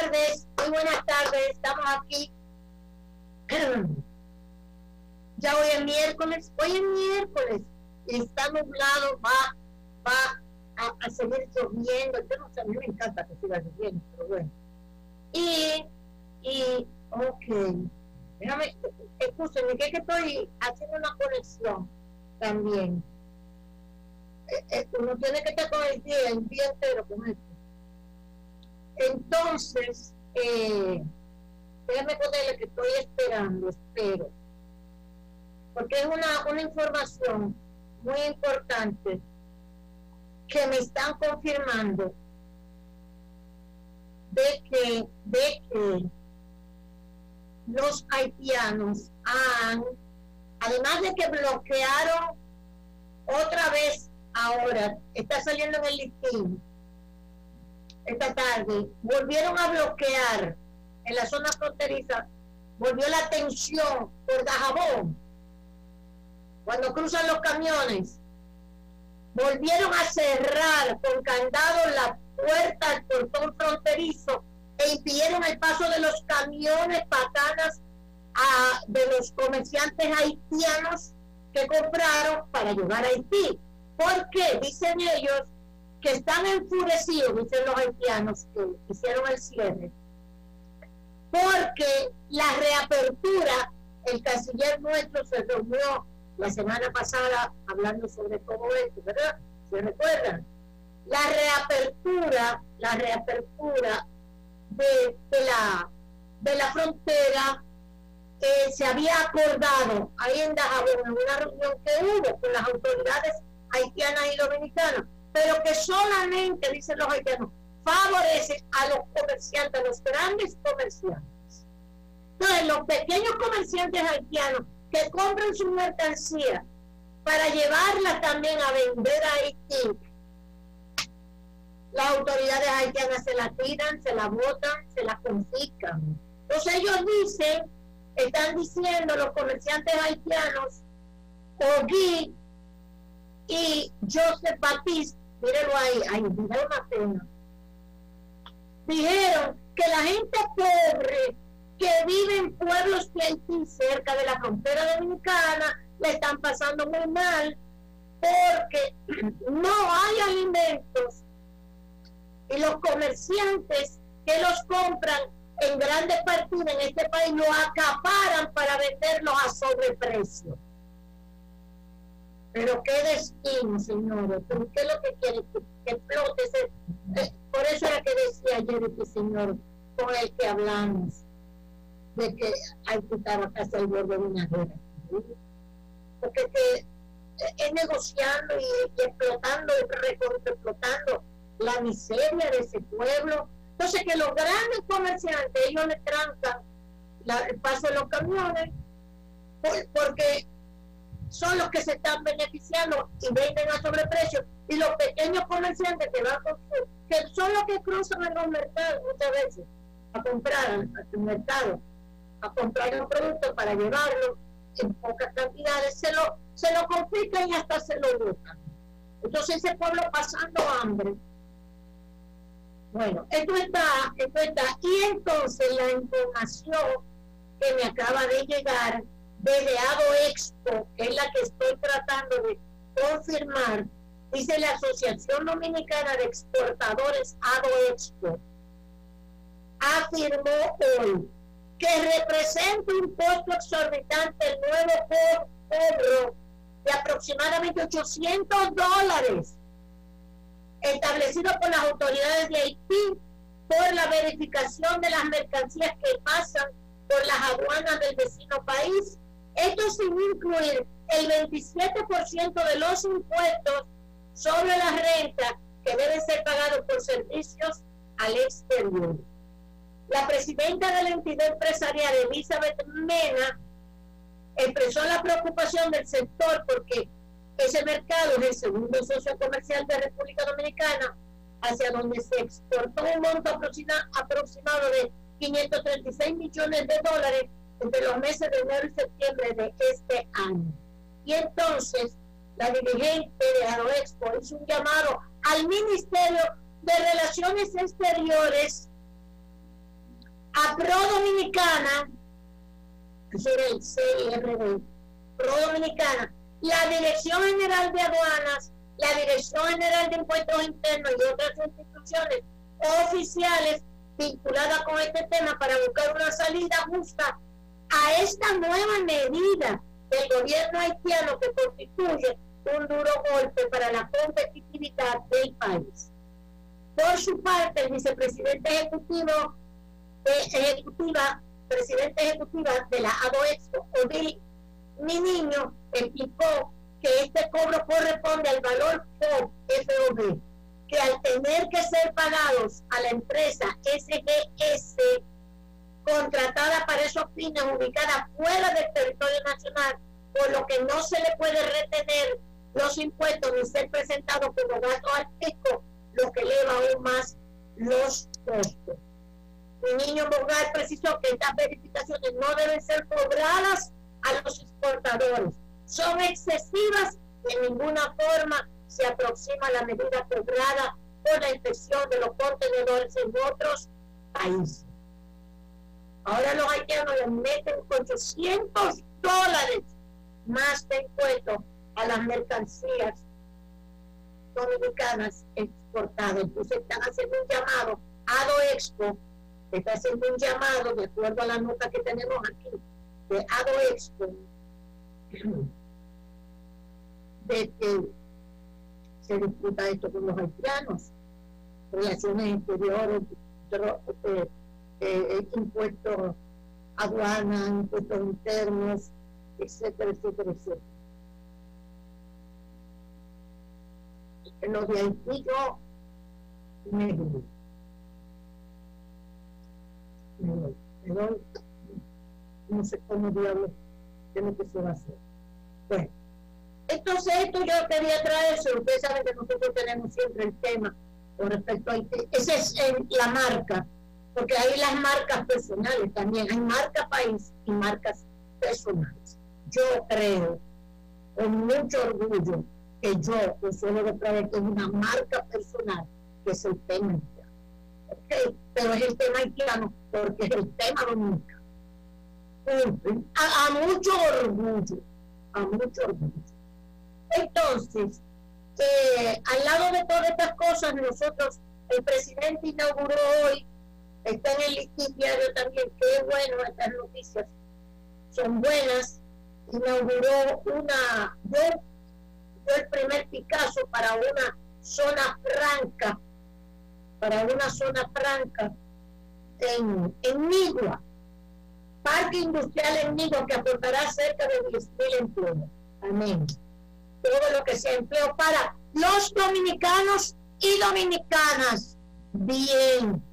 tardes, muy buenas tardes, estamos aquí. Ya hoy es miércoles, y está nublado, va a seguir lloviendo. Yo no sé, a mí me encanta que siga lloviendo, pero bueno. Ok, déjame, escúchenme, que estoy haciendo una conexión también. Uno tiene que estar con el día entero con esto. Entonces, déjame ponerle que estoy espero, porque es una información muy importante que me están confirmando de que los haitianos además de que bloquearon otra vez, ahora está saliendo en el listín esta tarde, volvieron a bloquear en la zona fronteriza, volvió la tensión por Dajabón, cuando cruzan los camiones, volvieron a cerrar con candado la puerta al portón fronterizo e impidieron el paso de los camiones patanas de los comerciantes haitianos que compraron para llegar a Haití. ¿Por qué? Dicen ellos que están enfurecidos, dicen los haitianos que hicieron el cierre, porque la reapertura, el canciller nuestro se reunió la semana pasada hablando sobre todo esto, ¿verdad? ¿Se recuerdan? La reapertura de la frontera se había acordado ahí en Dajabón, en una reunión que hubo con las autoridades haitianas y dominicanas, pero que solamente, dicen los haitianos, favorece a los comerciantes, a los grandes comerciantes. Entonces, los pequeños comerciantes haitianos que compran su mercancía para llevarla también a vender a Haití, las autoridades haitianas se la tiran, se la botan, se la confiscan. Entonces ellos están diciendo los comerciantes haitianos, Ogui y Joseph Batiste, mírenlo ahí, me da una pena. Dijeron que la gente pobre que vive en pueblos de Haití, cerca de la frontera dominicana, le están pasando muy mal porque no hay alimentos y los comerciantes que los compran en grandes partidas en este país lo acaparan para venderlos a sobreprecio. Pero qué destino, señores. ¿Pero qué es lo que quiere? Que explote por eso era que decía ayer este señor con el que hablamos de que hay que estar casi al borde de una guerra, porque es negociando y explotando y explotando la miseria de ese pueblo. Entonces que los grandes comerciantes, ellos le trancan el paso de los camiones porque son los que se están beneficiando y venden a sobreprecio, y los pequeños comerciantes que son los que cruzan en los mercados muchas veces a comprar al mercado, a comprar los productos para llevarlos en pocas cantidades, se lo confiscan y hasta se lo botan. Entonces ese pueblo pasando hambre. Bueno, esto está, y entonces la información que me acaba de llegar desde ADOEXPO, que es la que estoy tratando de confirmar, dice la Asociación Dominicana de Exportadores ADOEXPO, afirmó hoy que representa un costo exorbitante el nuevo cobro de aproximadamente $800 establecido por las autoridades de Haití por la verificación de las mercancías que pasan por las aduanas del vecino país. Esto sin incluir el 27% de los impuestos sobre la renta que deben ser pagados por servicios al exterior. La presidenta de la entidad empresarial, Elizabeth Mena, expresó la preocupación del sector porque ese mercado es el segundo socio comercial de República Dominicana, hacia donde se exportó un monto aproximado de $536 millones entre los meses de enero y septiembre de este año. Y entonces la dirigente de ADOEXPO hizo un llamado al Ministerio de Relaciones Exteriores a Pro Dominicana, eso era el CIRD, Pro Dominicana, la Dirección General de Aduanas, la Dirección General de Impuestos Internos y otras instituciones oficiales vinculadas con este tema para buscar una salida justa a esta nueva medida del gobierno haitiano que constituye un duro golpe para la competitividad del país. Por su parte, el vicepresidente presidente ejecutiva de la ADOEXPO, Odile Niño, explicó que este cobro corresponde al valor FOB, que al tener que ser pagados a la empresa SGS contratada para esos fines, ubicada fuera del territorio nacional, por lo que no se le puede retener los impuestos ni ser presentado como gasto al fisco, lo que eleva aún más los costos. Mi niño Morgal precisó que estas verificaciones no deben ser cobradas a los exportadores. Son excesivas y en ninguna forma se aproxima a la medida cobrada por la inspección de los contenedores en otros países. Ahora los haitianos les meten $800 más de impuestos a las mercancías dominicanas exportadas. Entonces están haciendo un llamado, ADOEXPO está haciendo un llamado, de acuerdo a la nota que tenemos aquí, de ADOEXPO, de que se disputa esto con los haitianos, relaciones exteriores, impuestos, aduanas, impuestos internos, etcétera, etcétera, etcétera. En los de Haití yo me voy, no sé cómo diablos qué es lo que se va a hacer. Bueno, entonces esto yo quería traerse. Ustedes saben que nosotros tenemos siempre el tema con respecto a Haití. Esa es la marca, porque hay las marcas personales también, hay marca país y marcas personales. Yo creo con mucho orgullo que yo, Consuelo de Clavel, que es una marca personal, que es el tema haitiano. ¿Okay? Pero es el tema haitiano porque es el tema dominicano. A mucho orgullo, a mucho orgullo. Entonces, al lado de todas estas cosas, nosotros, el presidente inauguró hoy, está en el listín diario también, qué bueno, estas noticias son buenas, inauguró el primer Picasso para una zona franca en Nigua, parque industrial en Nigua, que aportará cerca de 10,000 empleos. Amén. Todo lo que sea empleo para los dominicanos y dominicanas. Bien,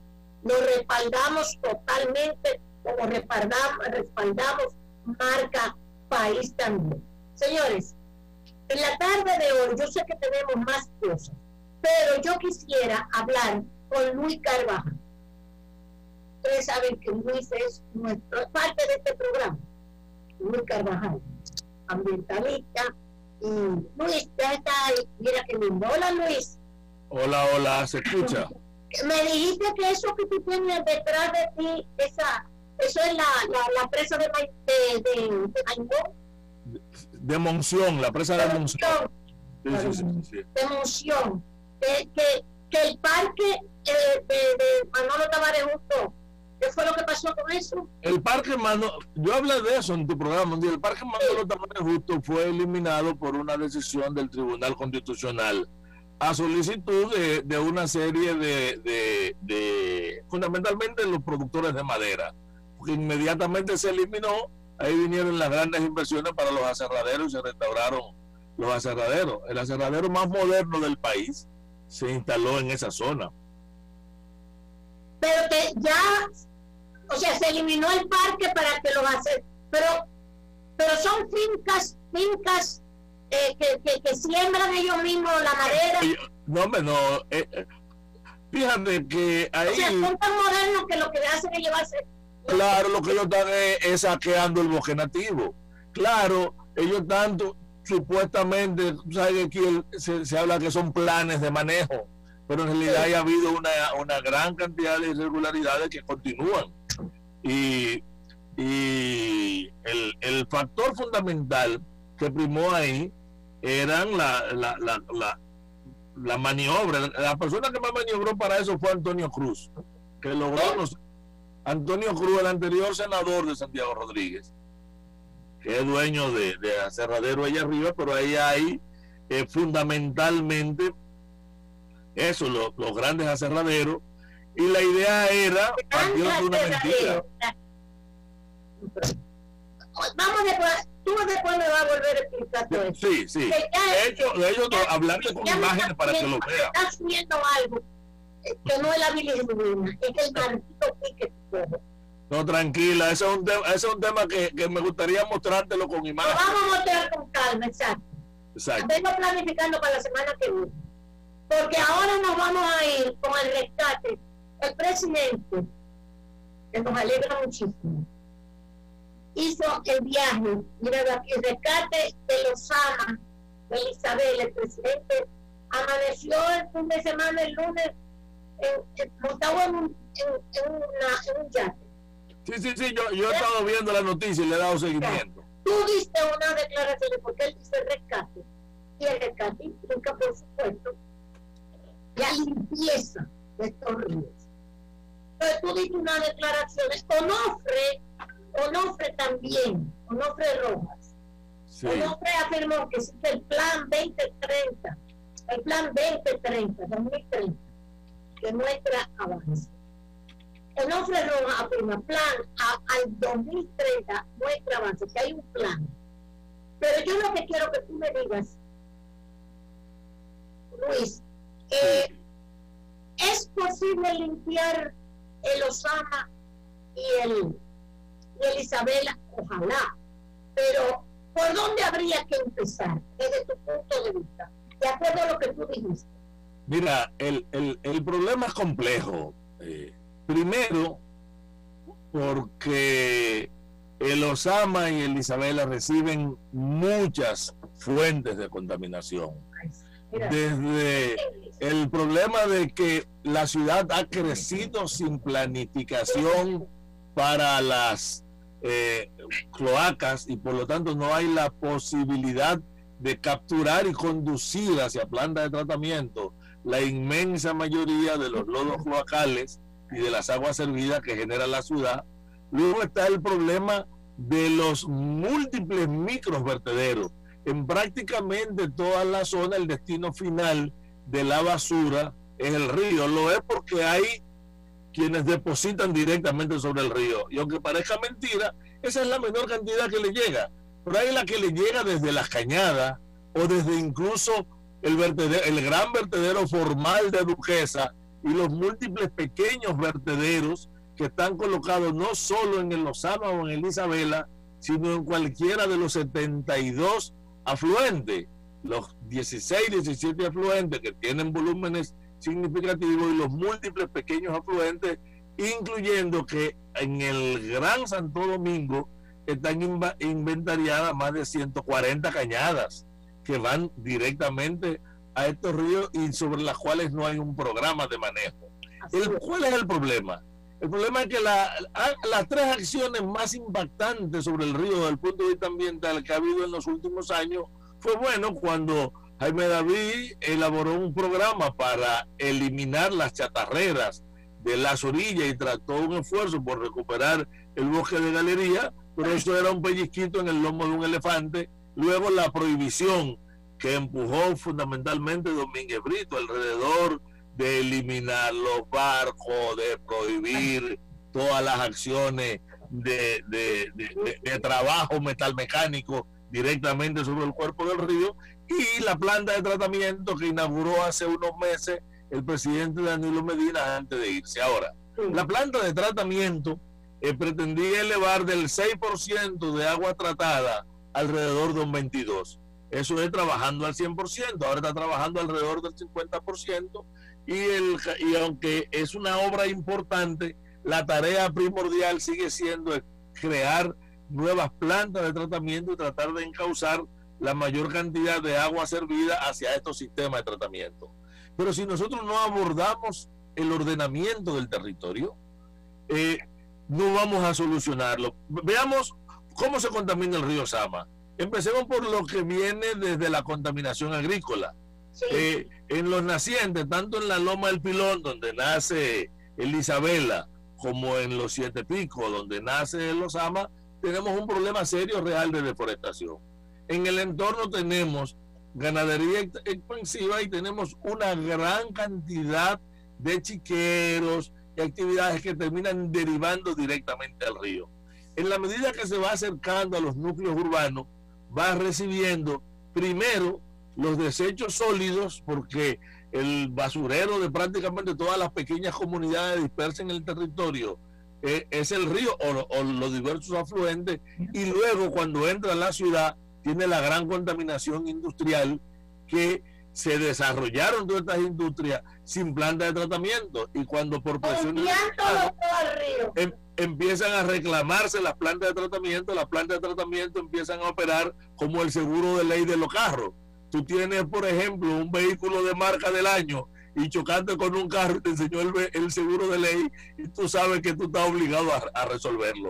lo respaldamos totalmente, como respaldamos marca país también. Señores, en la tarde de hoy, yo sé que tenemos más cosas, pero yo quisiera hablar con Luis Carvajal. Ustedes saben que Luis es parte de este programa. Luis Carvajal, ambientalista. Y Luis, ya está ahí. Mira que lindo. Hola, Luis. Hola, ¿se escucha? Me dijiste que eso que tú tienes detrás de ti, eso es la presa de Maimón. De Monción, la presa de Monción. Sí. De Monción. Que el parque de Manolo Tavares Justo, ¿qué fue lo que pasó con eso? El parque yo hablé de eso en tu programa. El parque Manolo Tavares Justo fue eliminado por una decisión del Tribunal Constitucional a solicitud de una serie de fundamentalmente los productores de madera, porque inmediatamente se eliminó. Ahí vinieron las grandes inversiones para los aserraderos y se restauraron los aserraderos. El aserradero más moderno del país se instaló en esa zona. Pero se eliminó el parque para que lo hacer, pero son fincas que siembran ellos mismos la madera. Fíjate que ahí... O sea, son tan modernos que lo que hacen es llevarse... Claro, lo que ellos están es saqueando el bosque nativo. Claro, ellos tanto, supuestamente, ¿sabes? Aquí se habla que son planes de manejo, pero en realidad ha habido una gran cantidad de irregularidades que continúan. Y el factor fundamental que primó ahí eran la maniobra. La persona que más maniobró para eso fue Antonio Cruz, que logró Antonio Cruz, el anterior senador de Santiago Rodríguez, que es dueño de aserradero allá arriba, pero ahí hay fundamentalmente eso, los grandes aserraderos, y la idea era partir de una mentira. Vamos después, tú después me vas a volver a explicar todo eso. Sí, sí. De hecho hablarte con imágenes para que lo vean. Estás subiendo algo que no es la bilirrubina, es el maldito pique. No, tranquila, ese es un tema que me gustaría mostrártelo con imágenes. Lo vamos a mostrar con calma, exacto. Vengo planificando para la semana que viene. Porque ahora nos vamos a ir con el rescate. El presidente, que nos alegra muchísimo, hizo el viaje, mira aquí, el rescate de los Sama, de Isabel. El presidente amaneció el fin de semana, el lunes, montado en un yate. Sí, yo he estado viendo la noticia y le he dado seguimiento. Tú diste una declaración porque él dice rescate, y el rescate implica, por supuesto, la limpieza de estos ríos. Entonces tú diste una declaración. Onofre también, Onofre Rojas. Sí. Onofre afirmó que existe el plan 2030, 2030, que muestra avance. Onofre Rojas afirma plan al 2030 muestra avance, que hay un plan. Pero yo lo que quiero que tú me digas, Luis, ¿es posible limpiar el Osama y el Isabela? Ojalá, pero ¿por dónde habría que empezar desde tu punto de vista? De acuerdo a lo que tú dijiste. Mira, el problema es complejo. Primero, porque el Osama y el Isabela reciben muchas fuentes de contaminación. Desde el problema de que la ciudad ha crecido sin planificación para las cloacas, y por lo tanto no hay la posibilidad de capturar y conducir hacia plantas de tratamiento la inmensa mayoría de los lodos cloacales y de las aguas servidas que genera la ciudad. Luego está el problema de los múltiples microvertederos. En prácticamente toda la zona, el destino final de la basura es el río. Lo es porque hay quienes depositan directamente sobre el río, y aunque parezca mentira, esa es la menor cantidad que le llega, pero hay la que le llega desde las cañadas o desde incluso el gran vertedero formal de Duquesa, y los múltiples pequeños vertederos que están colocados no solo en el Osama o en el Isabela, sino en cualquiera de los 72 afluentes, los 16, 17 afluentes que tienen volúmenes significativos, y los múltiples pequeños afluentes, incluyendo que en el Gran Santo Domingo están inventariadas más de 140 cañadas que van directamente a estos ríos y sobre las cuales no hay un programa de manejo. ¿Cuál es el problema? El problema es que las tres acciones más impactantes sobre el río desde el punto de vista ambiental que ha habido en los últimos años fue cuando Jaime David elaboró un programa para eliminar las chatarreras de las orillas y trató un esfuerzo por recuperar el bosque de galería, pero eso era un pellizquito en el lomo de un elefante. Luego la prohibición que empujó fundamentalmente Domínguez Brito alrededor de eliminar los barcos, de prohibir todas las acciones de trabajo metalmecánico directamente sobre el cuerpo del río, y la planta de tratamiento que inauguró hace unos meses el presidente Danilo Medina antes de irse. Ahora, la planta de tratamiento pretendía elevar del 6% de agua tratada alrededor de un 22%. Eso es trabajando al 100%, ahora está trabajando alrededor del 50%, y aunque es una obra importante, la tarea primordial sigue siendo crear nuevas plantas de tratamiento y tratar de encauzar la mayor cantidad de agua servida hacia estos sistemas de tratamiento. Pero si nosotros no abordamos el ordenamiento del territorio, no vamos a solucionarlo. Veamos cómo se contamina el río Sama. Empecemos por lo que viene desde la contaminación agrícola. Sí. En los nacientes, tanto en la Loma del Pilón, donde nace el Isabela, como en los Siete Picos, donde nace el Osama, tenemos un problema serio real de deforestación. En el entorno tenemos ganadería extensiva y tenemos una gran cantidad de chiqueros y actividades que terminan derivando directamente al río. En la medida que se va acercando a los núcleos urbanos, va recibiendo primero los desechos sólidos, porque el basurero de prácticamente todas las pequeñas comunidades dispersas en el territorio es el río o los diversos afluentes, y luego cuando entra a la ciudad tiene la gran contaminación industrial, que se desarrollaron todas estas industrias sin planta de tratamiento, y cuando por presión empiezan a reclamarse las plantas de tratamiento empiezan a operar como el seguro de ley de los carros. Tú tienes, por ejemplo, un vehículo de marca del año y chocaste con un carro y te enseñó el seguro de ley, y tú sabes que tú estás obligado a resolverlo.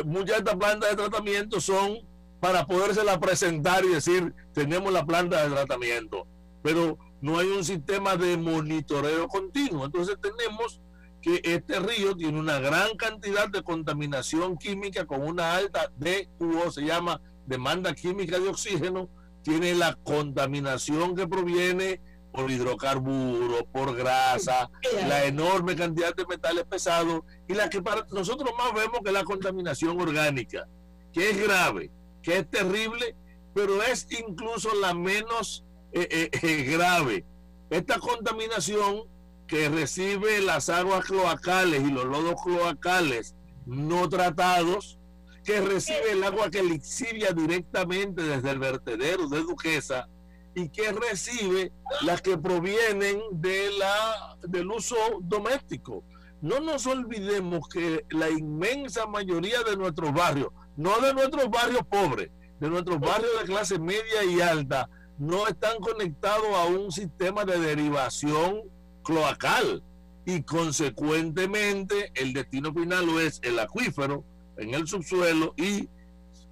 Muchas de estas plantas de tratamiento son para podérsela presentar y decir, tenemos la planta de tratamiento, pero no hay un sistema de monitoreo continuo. Entonces tenemos que este río tiene una gran cantidad de contaminación química con una alta DQO, se llama demanda química de oxígeno. Tiene la contaminación que proviene por hidrocarburos, por grasa, la enorme cantidad de metales pesados, y la que para nosotros más vemos que la contaminación orgánica, que es grave, que es terrible, pero es incluso la menos grave. Esta contaminación que recibe las aguas cloacales y los lodos cloacales no tratados, que recibe el agua que lixivia directamente desde el vertedero de Duquesa, y que recibe las que provienen del uso doméstico. No nos olvidemos que la inmensa mayoría de nuestros barrios, no de nuestros barrios pobres, de nuestros barrios de clase media y alta, no están conectados a un sistema de derivación cloacal, y consecuentemente el destino final es el acuífero en el subsuelo, y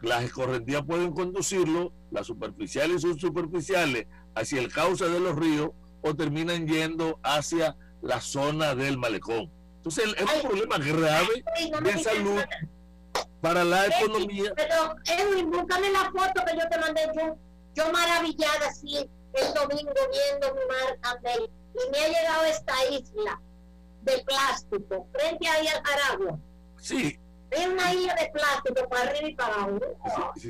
las escorrentías pueden conducirlo, las superficiales y subsuperficiales, hacia el cauce de los ríos, o terminan yendo hacia la zona del malecón. Entonces es un problema grave de salud para la economía. Pero Edwin, búscame la foto que yo te mandé, yo maravillada así el domingo viendo mi mar también, y me ha llegado esta isla de plástico frente ahí al Aragua. Sí. Es una isla de plástico para arriba y para abajo. Sí.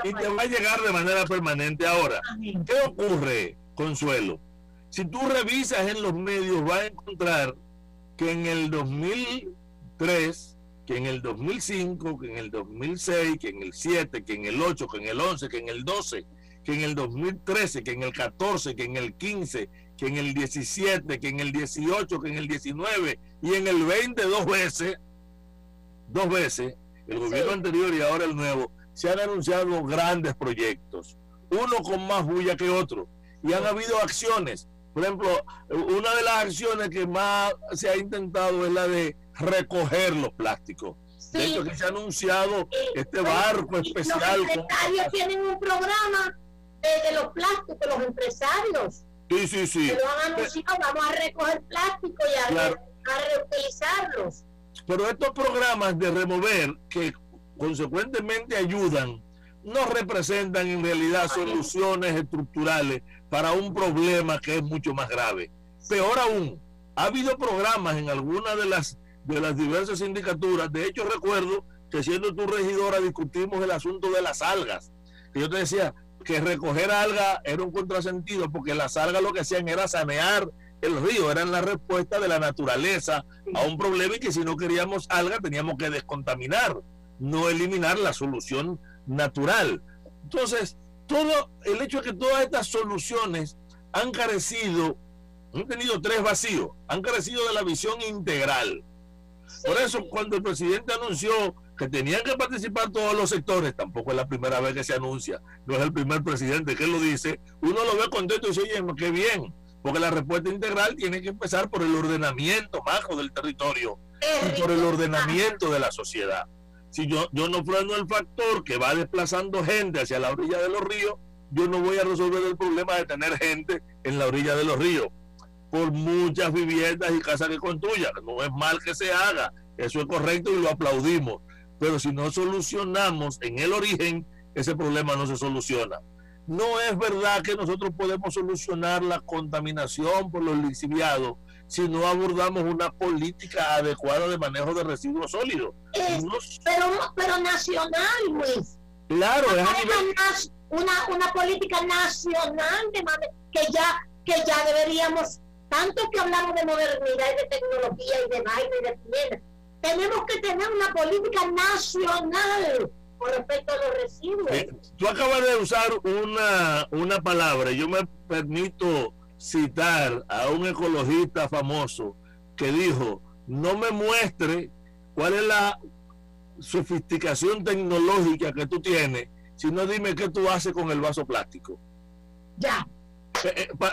Y te va a llegar de manera permanente. Ahora, ¿qué ocurre, Consuelo? Si tú revisas en los medios, vas a encontrar que en el 2003, que en el 2005, que en el 2006, que en el 7, que en el 8, que en el 11, que en el 12, que en el 2013, que en el 14, que en el 15, que en el 17, que en el 18, que en el 19 y en el 20 dos veces, el gobierno anterior y ahora el nuevo, se han anunciado grandes proyectos, uno con más bulla que otro, y han habido acciones. Por ejemplo, una de las acciones que más se ha intentado es la de recoger los plásticos. De hecho, que se ha anunciado este barco especial. Los empresarios tienen un programa de los plásticos, los empresarios. Sí. Que lo han anunciado, vamos a recoger plástico y a reutilizarlos. Pero estos programas de remover, que consecuentemente ayudan, no representan en realidad soluciones estructurales para un problema que es mucho más grave. Peor aún, ha habido programas en algunas de las diversas sindicaturas. De hecho, recuerdo que siendo tu regidora discutimos el asunto de las algas, que yo te decía que recoger algas era un contrasentido, porque las algas lo que hacían era sanear el río, eran la respuesta de la naturaleza a un problema, y que si no queríamos algas teníamos que descontaminar, no eliminar la solución natural. Entonces, todo el hecho de que todas estas soluciones han tenido tres vacíos, han carecido de la visión integral. Por eso, cuando el presidente anunció que tenían que participar todos los sectores, tampoco es la primera vez que se anuncia, no es el primer presidente que lo dice, uno lo ve contento y dice, oye, qué bien, porque la respuesta integral tiene que empezar por el ordenamiento macro del territorio. y por el ordenamiento de la sociedad. Si yo no freno el factor que va desplazando gente hacia la orilla de los ríos, yo no voy a resolver el problema de tener gente en la orilla de los ríos, por muchas viviendas y casas que construyan. No es mal que se haga, eso es correcto y lo aplaudimos, pero si no solucionamos en el origen, ese problema no se soluciona. No es verdad que nosotros podemos solucionar la contaminación por los lixiviados si no abordamos una política adecuada de manejo de residuos sólidos. Pero nacional, Luis. Claro, es a nivel... una política nacional que ya deberíamos, tanto que hablamos de modernidad y de tecnología y de baile y de tienda, tenemos que tener una política nacional con respecto a los residuos. Tú acabas de usar una palabra, yo me permito citar a un ecologista famoso que dijo: no me muestre cuál es la sofisticación tecnológica que tú tienes, sino dime qué tú haces con el vaso plástico. Ya.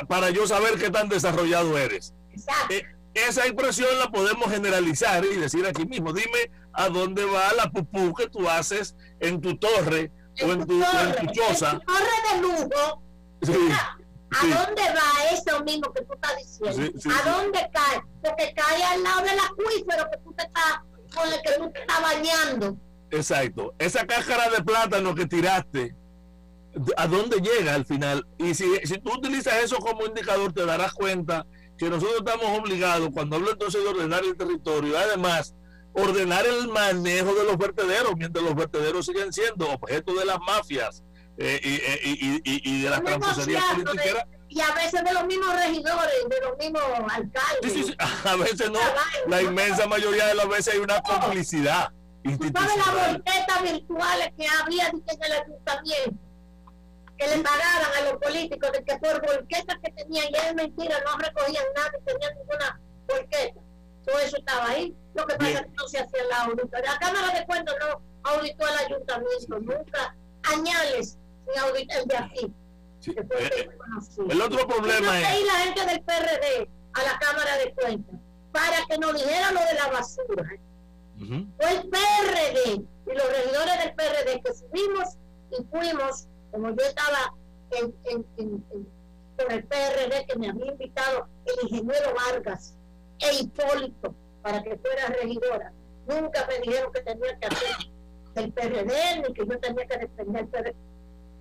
Para yo saber qué tan desarrollado eres. Exacto. Esa expresión la podemos generalizar y decir aquí mismo: dime a dónde va la pupú que tú haces en tu torre o en tu choza. En tu torre de lujo. Sí. ¿A dónde va eso mismo que tú estás diciendo? ¿A dónde cae? Porque cae al lado del acuífero que tú con el que tú te estás bañando. Exacto. Esa cáscara de plátano que tiraste, ¿a dónde llega al final? Y si tú utilizas eso como indicador, te darás cuenta que nosotros estamos obligados, cuando hablo entonces de ordenar el territorio, además ordenar el manejo de los vertederos, mientras los vertederos siguen siendo objeto de las mafias y de las tramposerías políticas. Y a veces de los mismos regidores, de los mismos alcaldes. Sí. A veces no, la inmensa mayoría de las veces hay una complicidad institucional. ¿Sabes las voltetas virtuales que había en el ayuntamiento? Que le pagaran a los políticos de que por volquetas que tenían, y es mentira, no recogían nada, no tenían ninguna volqueta. Todo eso estaba ahí. Lo que pasa es que no se hacía la auditoría. La Cámara de Cuentas no auditó al ayuntamiento, nunca. Añales sin auditar el de aquí. Sí. El otro problema es... Y la gente del PRD a la Cámara de Cuentas para que nos dijera lo de la basura. Fue el PRD y los regidores del PRD que subimos y fuimos, como yo estaba con el PRD, que me había invitado el ingeniero Vargas e Hipólito para que fuera regidora. Nunca me dijeron que tenía que hacer el PRD ni que yo tenía que defender el PRD.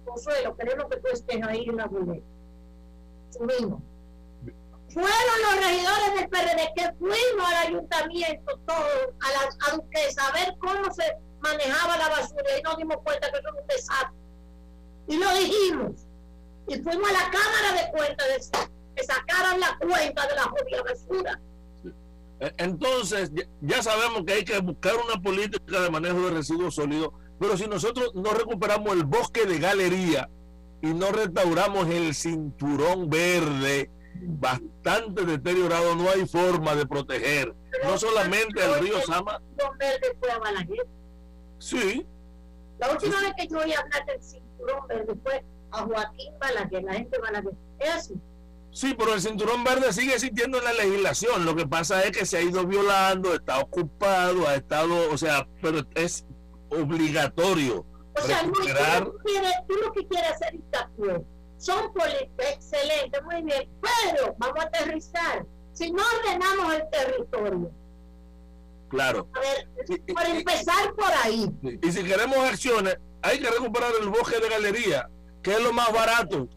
Consuelo, queremos que tú estés ahí en la boleta. Subimos. Fueron los regidores del PRD que fuimos al ayuntamiento, todos, a Duquesa, a ver cómo se manejaba la basura, y nos dimos cuenta que eso es un desastre. Y lo dijimos. Y fuimos a la Cámara de Cuentas que sacaran la cuenta de la jodida basura. Entonces, ya sabemos que hay que buscar una política de manejo de residuos sólidos, pero si nosotros no recuperamos el bosque de Galería y no restauramos el cinturón verde, bastante deteriorado, no hay forma de proteger, pero no solamente el río Sama. ¿El cinturón verde fue a Balaguer? Sí. La última vez que yo oí hablar del cinturón verde fue a Joaquín Balaguer, la gente de Balaguer. ¿Es así? Sí, pero el cinturón verde sigue existiendo en la legislación. Lo que pasa es que se ha ido violando, está ocupado, ha estado, o sea, pero es obligatorio. O sea, tú lo que quieres hacer hincapié son políticas excelentes, muy bien, pero vamos a aterrizar. Si no ordenamos el territorio. Claro. A ver, por empezar por ahí. Y si queremos acciones, hay que recuperar el bosque de Galería, que es lo más barato,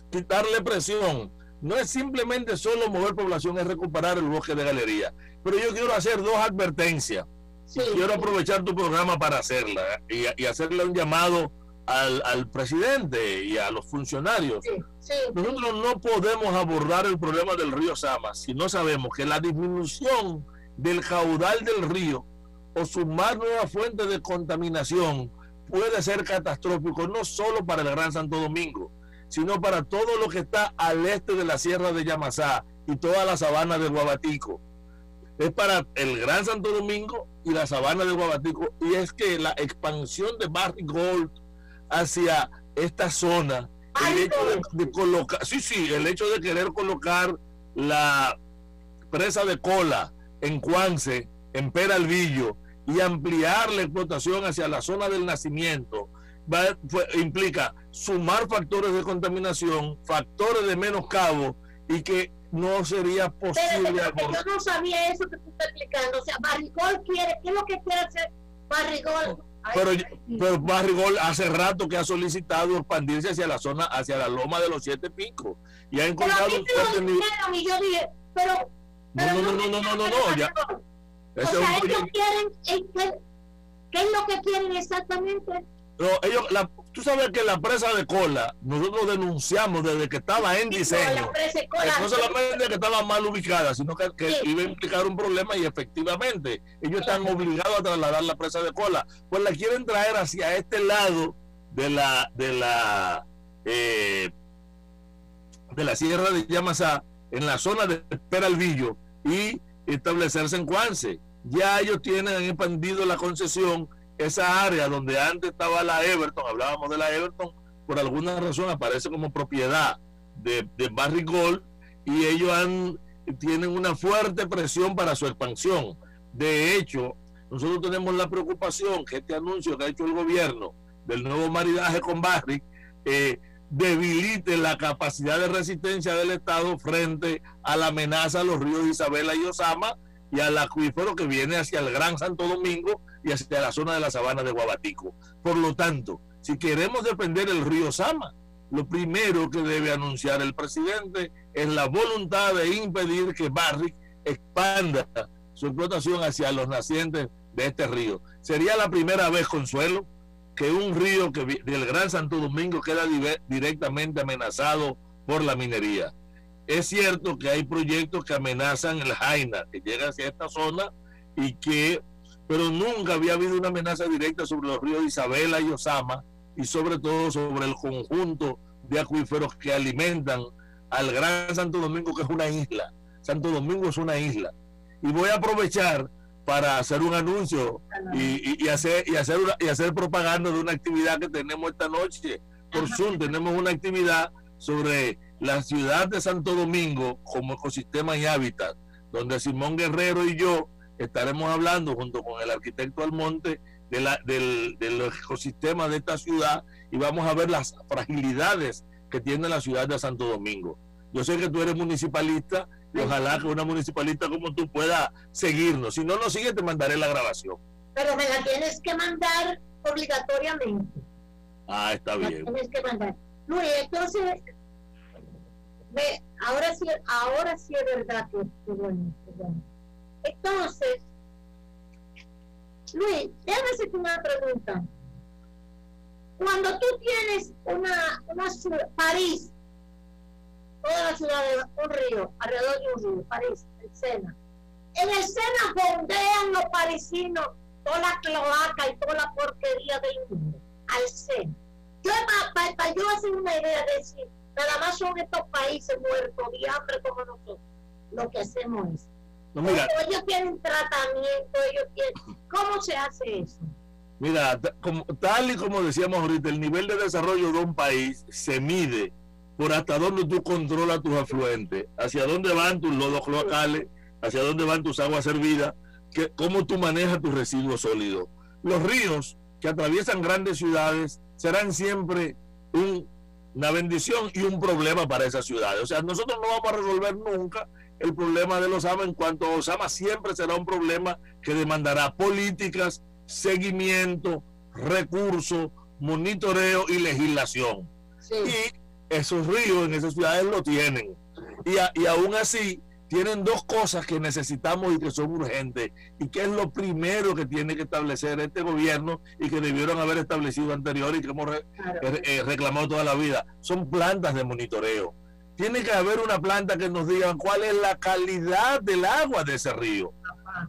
quitarle presión. No es simplemente solo mover población, es recuperar el bosque de Galería. Pero yo quiero hacer dos advertencias. Sí. Quiero aprovechar tu programa para hacerla y hacerle un llamado al presidente y a los funcionarios. Sí. Nosotros no podemos abordar el problema del río Sama si no sabemos que la disminución del caudal del río o sumar nuevas fuentes de contaminación puede ser catastrófico, no solo para el Gran Santo Domingo, sino para todo lo que está al este de la Sierra de Yamasá y toda la sabana de Guabatico. Es para el Gran Santo Domingo y la sabana de Guabatico, y es que la expansión de Barrick Gold hacia esta zona, el hecho de colocar, el hecho de querer colocar la presa de Cola en Cuance en Peralvillo y ampliar la explotación hacia la zona del nacimiento implica sumar factores de contaminación, factores de menoscabo, y que no sería posible. Pero yo no sabía eso que tú estás explicando. O sea, Barrigol quiere, ¿qué es lo que quiere hacer Barrigol? Pero Barrigol hace rato que ha solicitado expandirse hacia la zona, hacia la loma de los 7 Picos, y ha encontrado un fuerte nivel. Y yo dije, pero no, ya. O sea, ellos quieren, ¿qué es lo que quieren exactamente? No, tú sabes que la presa de Cola, nosotros denunciamos desde que estaba en diseño, no solamente que estaba mal ubicada, sino que iba a implicar un problema, y efectivamente ellos están obligados a trasladar la presa de Cola, pues la quieren traer hacia este lado de la Sierra de Yamasá, en la zona de Peralvillo, y establecerse en Cuance. Ya ellos han expandido la concesión. Esa área donde antes estaba la Everton, hablábamos de la Everton, por alguna razón aparece como propiedad de Barrigol, y ellos tienen una fuerte presión para su expansión. De hecho, nosotros tenemos la preocupación que este anuncio que ha hecho el gobierno del nuevo maridaje con Barrick debilite la capacidad de resistencia del Estado frente a la amenaza a los ríos Isabela y Osama, y al acuífero que viene hacia el Gran Santo Domingo y hacia la zona de la sabana de Guabatico. Por lo tanto, si queremos defender el río Sama, lo primero que debe anunciar el presidente es la voluntad de impedir que Barrick expanda su explotación hacia los nacientes de este río. Sería la primera vez, Consuelo, que un río del Gran Santo Domingo queda directamente amenazado por la minería. Es cierto que hay proyectos que amenazan el Jaina, que llega hacia esta zona, pero nunca había habido una amenaza directa sobre los ríos Isabela y Osama, y sobre todo sobre el conjunto de acuíferos que alimentan al Gran Santo Domingo, que es una isla. Santo Domingo es una isla. Y voy a aprovechar para hacer un anuncio y hacer propaganda de una actividad que tenemos esta noche por Zoom. Tenemos una actividad sobre la ciudad de Santo Domingo como ecosistema y hábitat, donde Simón Guerrero y yo estaremos hablando junto con el arquitecto Almonte del ecosistema de esta ciudad, y vamos a ver las fragilidades que tiene la ciudad de Santo Domingo. Yo sé que tú eres municipalista, y ojalá que una municipalista como tú pueda seguirnos. Si no nos sigue, te mandaré la grabación. Pero me la tienes que mandar obligatoriamente. Ah, está bien. Tienes que mandar. Luis, entonces, ahora sí es verdad que bueno. Entonces, Luis, déjame hacerte una pregunta. Cuando tú tienes una ciudad, París, toda la ciudad de un río, alrededor de un río, París, el Sena. En el Sena fondean los parisinos toda la cloaca y toda la porquería del mundo al Sena. Para yo hacer una idea de decir, nada más son estos países muertos de hambre como nosotros. Lo que hacemos es, ellos tienen tratamiento, ¿cómo se hace eso? Mira, tal y como decíamos ahorita, el nivel de desarrollo de un país se mide por hasta dónde tú controlas tus afluentes, hacia dónde van tus lodos cloacales, hacia dónde van tus aguas servidas, cómo tú manejas tus residuos sólidos. Los ríos que atraviesan grandes ciudades serán siempre una bendición y un problema para esas ciudades. O sea, nosotros no vamos a resolver nunca el problema de Osama. En cuanto a Osama, siempre será un problema que demandará políticas, seguimiento, recursos, monitoreo y legislación. Sí. Y esos ríos en esas ciudades lo tienen. Y aún así, tienen dos cosas que necesitamos y que son urgentes, y que es lo primero que tiene que establecer este gobierno y que debieron haber establecido anterior y que hemos reclamado toda la vida. Son plantas de monitoreo. Tiene que haber una planta que nos diga cuál es la calidad del agua de ese río,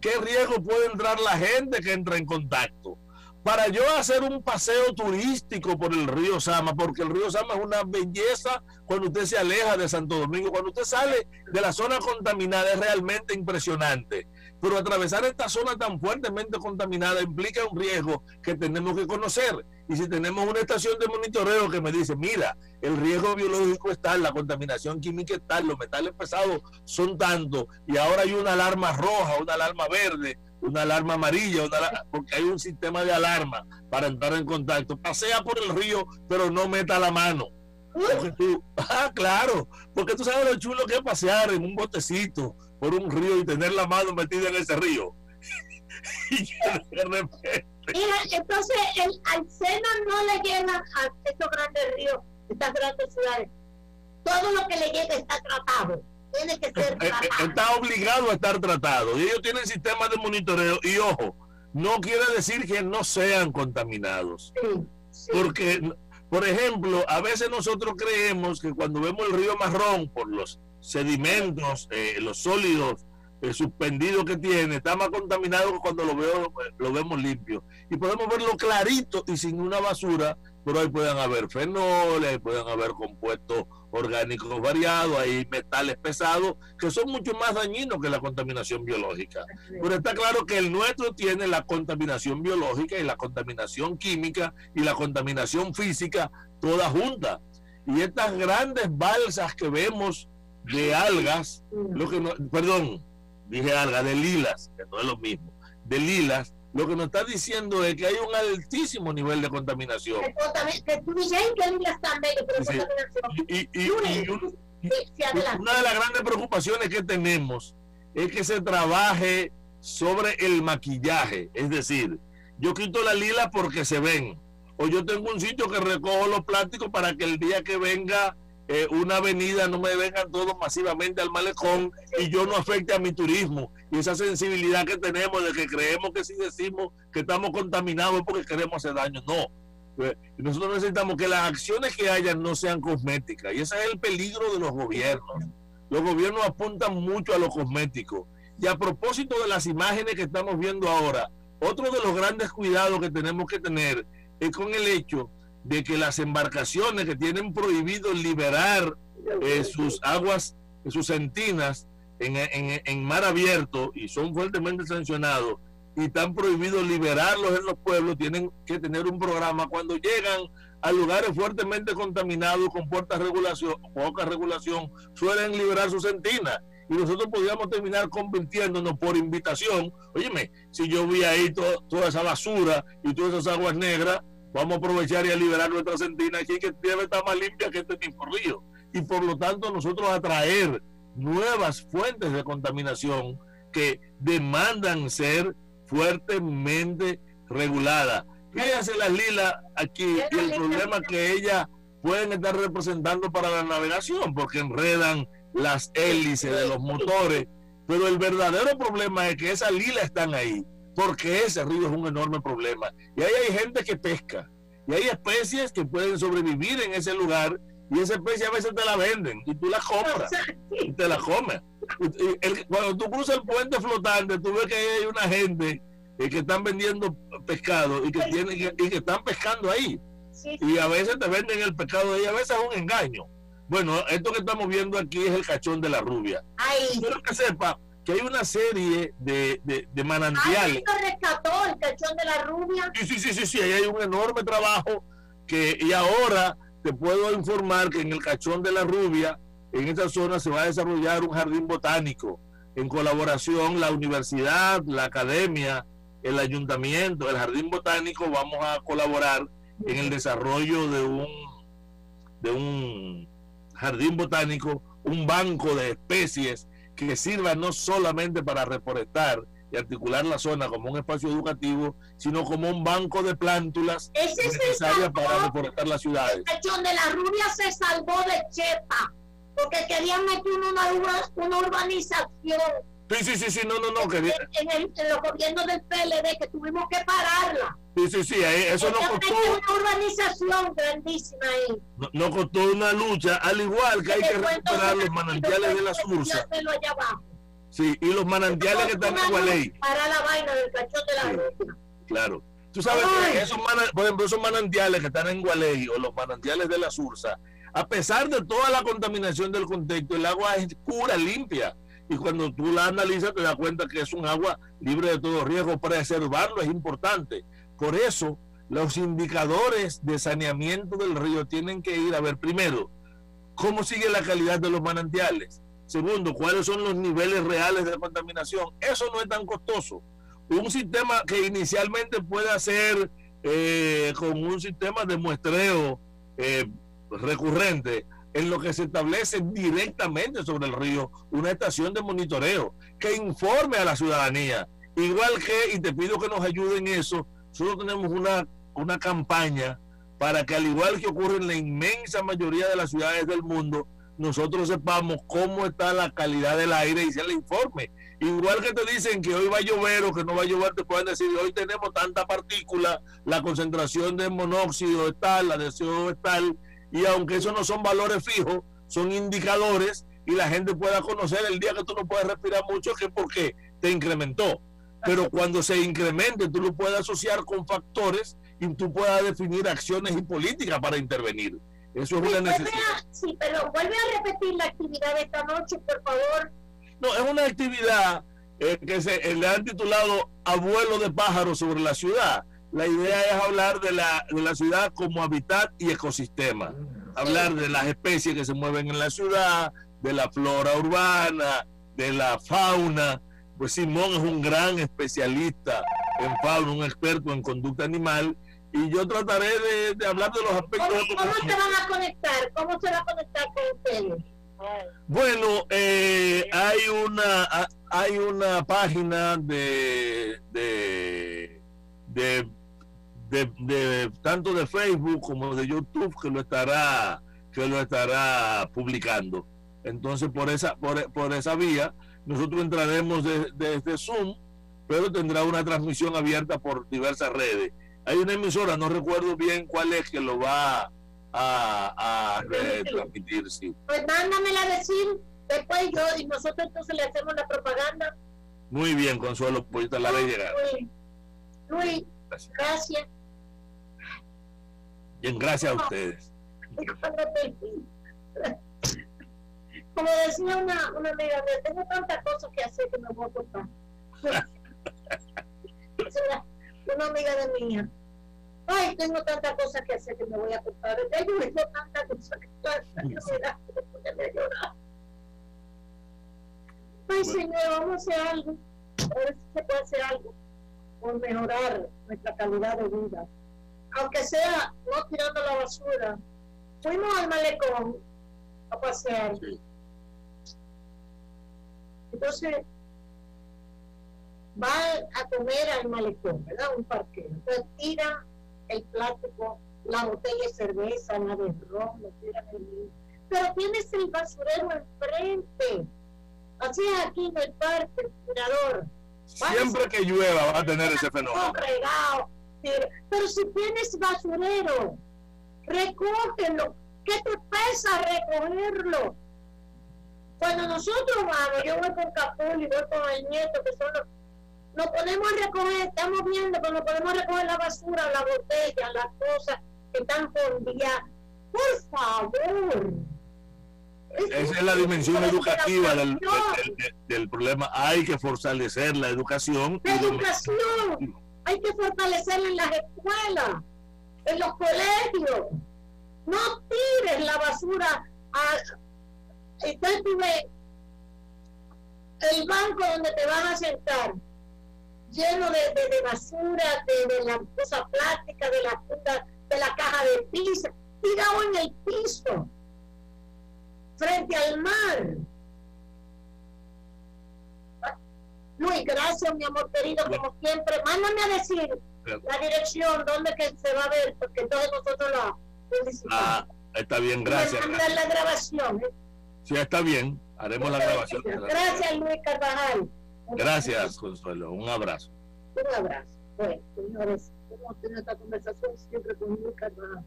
qué riesgo puede entrar la gente que entra en contacto. Para yo hacer un paseo turístico por el río Sama, porque el río Sama es una belleza cuando usted se aleja de Santo Domingo, cuando usted sale de la zona contaminada, es realmente impresionante. Pero atravesar esta zona tan fuertemente contaminada implica un riesgo que tenemos que conocer. Y si tenemos una estación de monitoreo que me dice, mira, el riesgo biológico está, la contaminación química está, los metales pesados son tantos, y ahora hay una alarma roja, una alarma verde, una alarma amarilla, porque hay un sistema de alarma para entrar en contacto. Pasea por el río, pero no meta la mano. Claro, porque tú sabes lo chulo que es pasear en un botecito por un río y tener la mano metida en ese río. Y de repente... Mira, entonces al SENA no le llega a estos grandes ríos, estas grandes ciudades. Todo lo que le llega está tratado. Tiene que ser tratado. Está obligado a estar tratado. Y ellos tienen sistemas de monitoreo. Y ojo, no quiere decir que no sean contaminados. Sí. Porque, por ejemplo, a veces nosotros creemos que cuando vemos el río Marrón, por los sedimentos, los sólidos suspendidos que tiene, está más contaminado que cuando lo vemos limpio. Y podemos verlo clarito y sin una basura, pero ahí pueden haber fenoles, ahí pueden haber compuestos orgánicos variados, hay metales pesados que son mucho más dañinos que la contaminación biológica. Pero está claro que el nuestro tiene la contaminación biológica y la contaminación química y la contaminación física todas juntas. Y estas grandes balsas que vemos de algas, dije algas, de lilas, que no es lo mismo, de lilas, lo que nos está diciendo es que hay un altísimo nivel de contaminación. Una de las grandes preocupaciones que tenemos es que se trabaje sobre el maquillaje, es decir, yo quito la lila porque se ven, o yo tengo un sitio que recojo los plásticos para que el día que venga una avenida no me vengan todos masivamente al malecón y yo no afecte a mi turismo. Y esa sensibilidad que tenemos de que creemos que si decimos que estamos contaminados es porque queremos hacer daño. No, nosotros necesitamos que las acciones que hayan no sean cosméticas, y ese es el peligro de los gobiernos. Los gobiernos apuntan mucho a lo cosmético. Y a propósito de las imágenes que estamos viendo ahora, otro de los grandes cuidados que tenemos que tener es con el hecho de que las embarcaciones que tienen prohibido liberar sus aguas, sus sentinas en mar abierto, y son fuertemente sancionados, y están prohibidos liberarlos en los pueblos, tienen que tener un programa cuando llegan a lugares fuertemente contaminados con poca regulación, suelen liberar sus sentinas. Y nosotros podríamos terminar convirtiéndonos por invitación. Óyeme, si yo vi ahí toda esa basura y todas esas aguas negras, vamos a aprovechar y a liberar nuestra sentina aquí, que debe estar más limpia que este mismo río. Y por lo tanto nosotros atraer nuevas fuentes de contaminación que demandan ser fuertemente reguladas. Fíjense las lilas aquí y el problema que ellas pueden estar representando para la navegación, porque enredan las hélices de los motores, pero el verdadero problema es que esas lilas están ahí, porque ese río es un enorme problema. Y ahí hay gente que pesca, y hay especies que pueden sobrevivir en ese lugar, y esa especie a veces te la venden, y tú la compras, y te la comes. Cuando tú cruzas el puente flotante, tú ves que hay una gente que están vendiendo pescado, y que están pescando ahí. Y a veces te venden el pescado de ahí, a veces es un engaño. Bueno, esto que estamos viendo aquí es el Cachón de la Rubia. Quiero que sepa que hay una serie de manantiales. ¿Alguien rescató el Cachón de la Rubia? Sí, ahí hay un enorme trabajo y ahora te puedo informar que en el Cachón de la Rubia, en esta zona se va a desarrollar un jardín botánico en colaboración la universidad, la academia, el ayuntamiento, el jardín botánico. Vamos a colaborar en el desarrollo de un jardín botánico, un banco de especies que sirva no solamente para reforestar y articular la zona como un espacio educativo, sino como un banco de plántulas necesarias para reforestar las ciudades. El Cachón de la Rubia se salvó de Chepa, porque querían meter una urbanización. Sí, no. En los gobiernos del PLD, que tuvimos que pararla. Sí, eso no costó. Una urbanización grandísima ahí. No costó una lucha, al igual que hay que recuperar los manantiales de la Sursa. Sí, y los manantiales que están en Gualey. Para la vaina del Cachón de la Rubia. Claro. Tú sabes que por ejemplo, esos manantiales que están en Gualey o los manantiales de la Sursa, a pesar de toda la contaminación del contexto, el agua es pura, limpia. Y cuando tú la analizas te das cuenta que es un agua libre de todo riesgo. Preservarlo es importante. Por eso los indicadores de saneamiento del río tienen que ir a ver, primero, cómo sigue la calidad de los manantiales. Segundo, cuáles son los niveles reales de contaminación. Eso no es tan costoso. un sistema que inicialmente puede ser con un sistema de muestreo recurrente, en lo que se establece directamente sobre el río una estación de monitoreo que informe a la ciudadanía. Igual que, y te pido que nos ayuden en eso, nosotros tenemos una campaña para que, al igual que ocurre en la inmensa mayoría de las ciudades del mundo, nosotros sepamos cómo está la calidad del aire y se le informe. Igual que te dicen que hoy va a llover o que no va a llover, te pueden decir hoy tenemos tanta partícula, la concentración de monóxido es tal, la de CO2 es tal, y aunque eso no son valores fijos, son indicadores, y la gente pueda conocer el día que tú no puedes respirar mucho, que porque te incrementó. Pero cuando se incremente, tú lo puedes asociar con factores y tú puedas definir acciones y políticas para intervenir. Eso es una necesidad. Sí, pero vuelve a repetir la actividad de esta noche, por favor. No, es una actividad que le han titulado Abuelo de pájaros sobre la ciudad. La idea es hablar de la ciudad como hábitat y ecosistema. Hablar de las especies que se mueven en la ciudad, de la flora urbana, de la fauna. Pues Simón es un gran especialista en fauna, un experto en conducta animal, y yo trataré de hablar de los aspectos. ¿Cómo se van a conectar? ¿Cómo se va a conectar con ustedes? Bueno, hay una página de tanto de Facebook como de YouTube que lo estará publicando. Entonces por esa vía nosotros entraremos desde Zoom, pero tendrá una transmisión abierta por diversas redes. Hay una emisora, no recuerdo bien cuál es, que lo va a transmitir, sí. Pues mándamela a decir después y nosotros entonces le hacemos la propaganda. Muy bien, Consuelo, pues te la haré llegar. Luis, gracias. Bien, gracias a ustedes. Como decía una amiga mía, tengo tantas cosas que hacer que me voy a cortar. Una amiga de mía. Ay, tengo tantas cosas que hacer que me voy a cortar. Yo tengo tantas cosas que hacer. Ay, señor, vamos a hacer algo. A ver si se puede hacer algo por mejorar nuestra calidad de vida. Aunque sea no tirando la basura. Fuimos al malecón a pasear. Sí. Entonces, va a comer al malecón, ¿verdad? Un parqueo. Entonces, tira el plástico, la botella de cerveza, la de ron, lo tiran en el... Pero tienes el basurero enfrente. Así es aquí en el parque, el tirador. Siempre que llueva va a tener ese fenómeno. Regado, pero si tienes basurero, recógelo. ¿Qué te pesa recogerlo? Cuando nosotros vamos, yo voy con Capul y voy con el nieto, que son los... Nos podemos recoger, estamos viendo que nos podemos recoger la basura, la botella, las cosas que están fondidas. Por favor. Esa es la dimensión educativa del problema. Hay que fortalecer la educación. La educación hay que fortalecerla en las escuelas, en los colegios. No tires la basura entonces tú ves el banco donde te van a sentar lleno de basura, de la cosa plástica, de la caja de pizza, tirado en el piso frente al mar. Luis, gracias mi amor querido, como siempre. Mándame a decir la dirección donde que se va a ver, porque entonces nosotros la publicitamos. Está bien, gracias. Mandar la grabación, Sí, está bien, haremos la grabación. Gracias, Luis Carvajal. Gracias, Consuelo. Un abrazo. Un abrazo. Bueno, señores, hemos tenido esta conversación siempre con Luis Carvajal.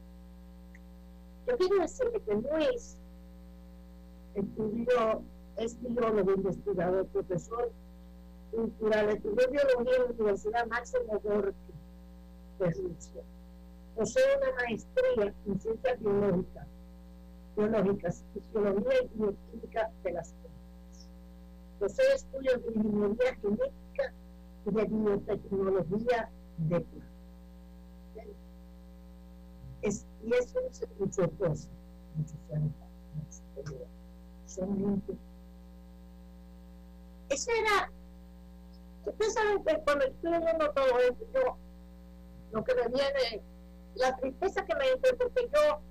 Yo quiero decirle que Luis es biólogo, investigador, profesor cultural, estudió biología en la Universidad Máximo Gorki de Rusia. Posee una maestría en ciencias biológicas, fisiología y bioquímica de las plantas. Posee estudios de ingeniería genética y de biotecnología de plantas. Y eso es muchas cosas, muchos años. Son gente. Esa era Ustedes saben que cuando estoy leyendo todo esto, yo, lo que me viene, la tristeza que me entra, porque yo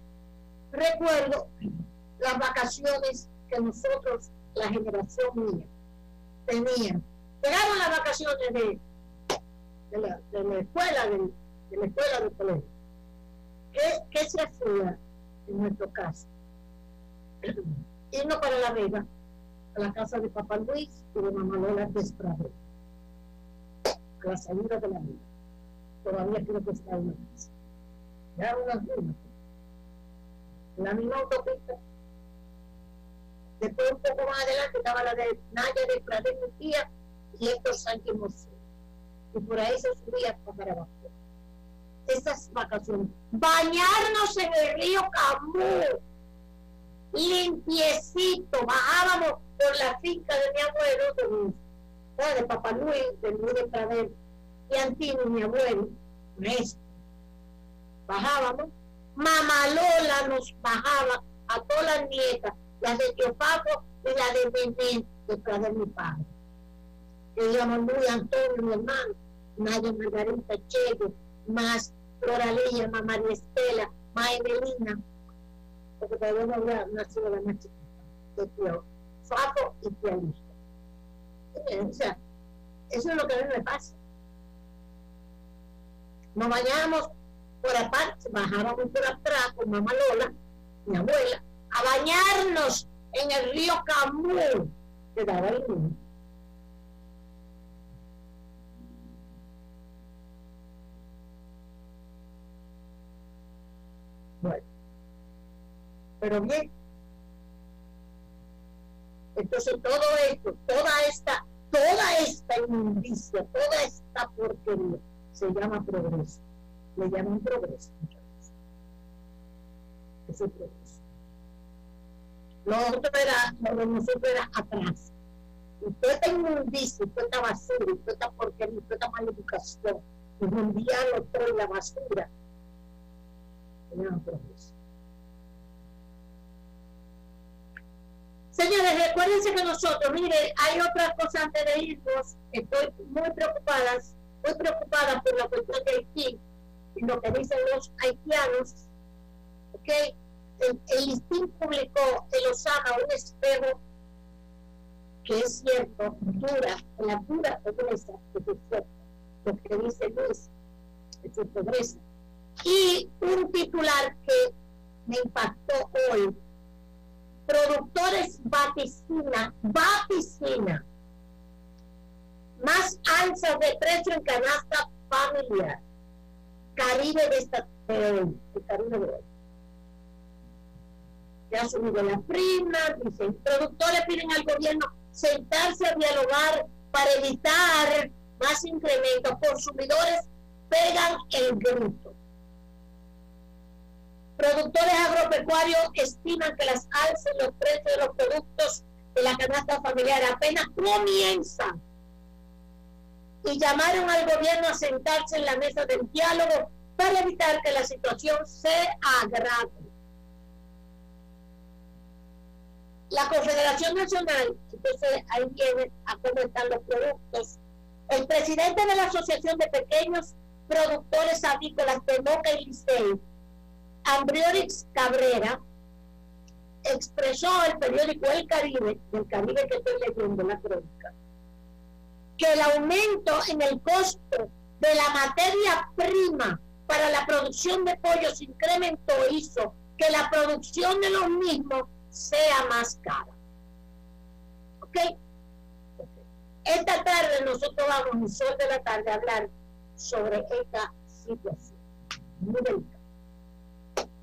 recuerdo las vacaciones que nosotros, la generación mía, tenían. Llegaron las vacaciones de la escuela, de la escuela del colegio. ¿Qué se hacía en nuestro caso? Irnos para La Vega, a la casa de Papá Luis y de Mamá Lola Desprado, a la salida de La Vega. Todavía creo que está en la casa. Ya unas lunas. La misma autopista. Después, un poco más adelante, estaba la de Naya de Pradel, mi tía, y Héctor Sánchez Mosé. Y por ahí se subía para abajo. Esas vacaciones. Bañarnos en el río Camú, limpiecito. Bajábamos por la finca de mi abuelo, de Papá Luis, de Luis de Pradel, y Antino, mi abuelo, maestro. Bajábamos. Mamá Lola nos bajaba a todas las nietas, las de Tío Paco y la de Nené, detrás de mi padre. Que íbamos Luis Antonio, mi hermano, Naya Margarita Chego, más Floralilla, más María Estela, más Evelina, porque todavía no había nacido la más chiquita, de Tío Paco y Tía Lista. O sea, eso es lo que a mí me pasa. Nos bañábamos por aparte, bajábamos por atrás con Mamá Lola, mi abuela, a bañarnos en el río Camú, que daba el mundo. Bueno, pero bien, entonces todo esto, toda esta inmundicia, toda esta porquería se llama progreso. Le llaman progreso muchas veces. Ese es progreso. Lo de nosotros era atrás. Y toda esta inmundicia, y toda esta basura, y toda esta porquería, y toda esta mala educación, y mundial todo y la basura, se llama progreso. Señores, recuérdense que nosotros, mire, hay otra cosa antes de irnos. Estoy muy preocupada por la cuestión de Haití y lo que dicen los haitianos. ¿Ok? El ISTIN publicó en Osama un espejo que es cierto, la dura pobreza, que es cierto, lo que dice Luis, es pobreza. Y un titular que me impactó hoy: productores vaticina más alzas de precio en canasta familiar. Caribe de hoy, el Caribe de hoy. Ya ha subido la prima, dicen, productores piden al gobierno sentarse a dialogar para evitar más incrementos. Consumidores pegan el grito. Productores agropecuarios estiman que las alzas en los precios de los productos de la canasta familiar apenas comienzan y llamaron al gobierno a sentarse en la mesa del diálogo para evitar que la situación se agrave. La Confederación Nacional, entonces ahí viene a cómo están los productos. El presidente de la Asociación de Pequeños Productores Avícolas de Moca y Licey, Ambriorix Cabrera, expresó al periódico El Caribe, del Caribe que estoy leyendo la crónica, que el aumento en el costo de la materia prima para la producción de pollo se incrementó, hizo que la producción de los mismos sea más cara. ¿Ok? Esta tarde nosotros vamos, en Sol de la Tarde, a hablar sobre esta situación muy delicada.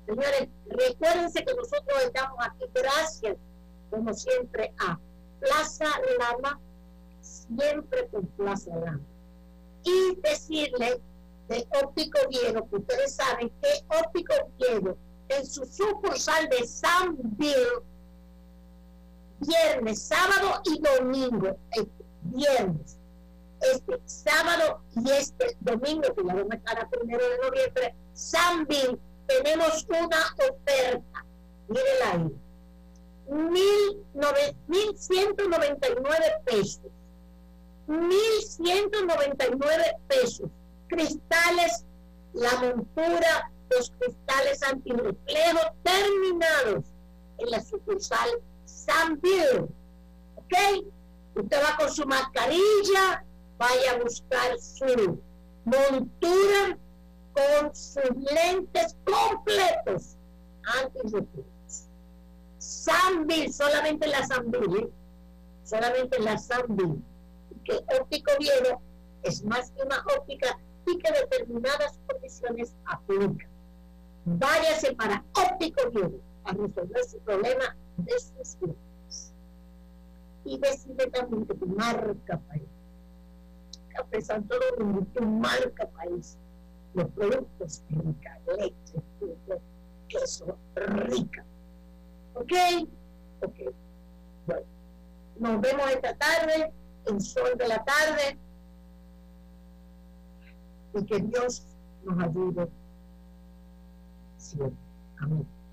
Señores, recuérdense que nosotros estamos aquí gracias, como siempre, a Plaza Lama, siempre con Plaza Lama. Y decirle de Óptico Viejo, que ustedes saben que Óptico Viejo, en su sucursal de San Bill, viernes, sábado y domingo, viernes, sábado y domingo, que ya vamos a estar a 1 de noviembre, San Bill, tenemos una oferta, mírenla ahí, 1,199 pesos, 1,199 pesos. Cristales, la montura, los cristales antirreflejo terminados en la sucursal Sanville. ¿Ok? Usted va con su mascarilla, vaya a buscar su montura con sus lentes completos antirreflejos. Sanville, solamente la Sanville, solamente la Sanville. Que Óptico Viejo es más que una óptica y que determinadas condiciones aplican. Váyase para Óptico Viejo a resolver su problema de sus ojos. Y decide también que tu marca país, Café Santo Domingo, tu marca país, los productos rica, leche, fruto, queso rica. ¿Ok? Ok. Bueno, nos vemos esta tarde, en Sol de la Tarde, y que Dios nos ayude siempre. Amén.